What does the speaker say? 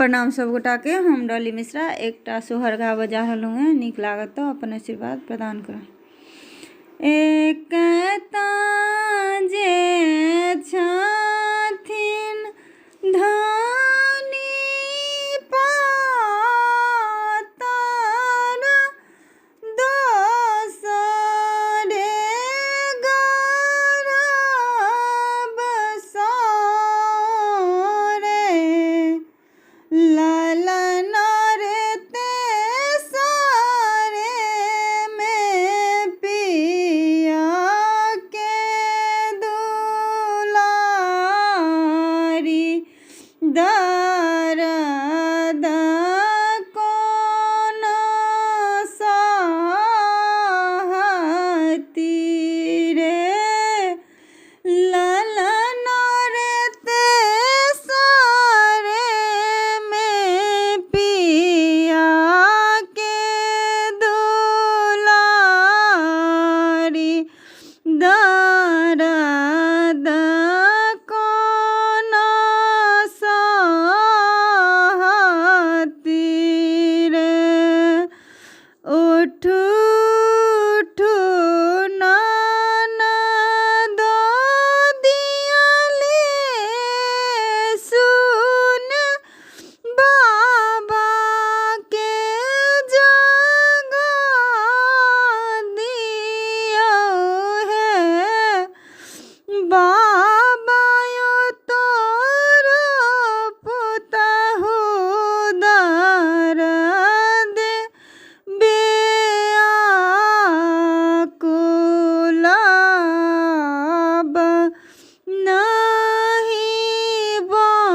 प्रणाम सब गोटा के। हम डॉली मिश्रा एकटा सोहर गा बजा रहलूँ हैं। नीक लागत तो अपन आशीर्वाद प्रदान करें। एक जे छथिन धनी पातर दोसरे गरब सरे ललन रे तेसरे में पिया के दुलारी दर्द कौन सहती रे ललन रे तेसरे में पिया के दुलारी दर्द कौन सहती रे उठ उठू ननद दियले सुन बाबा के जगा दियो है बाबा यो तोर पुतहु दर्द बेआकुलब नहीं बाँचत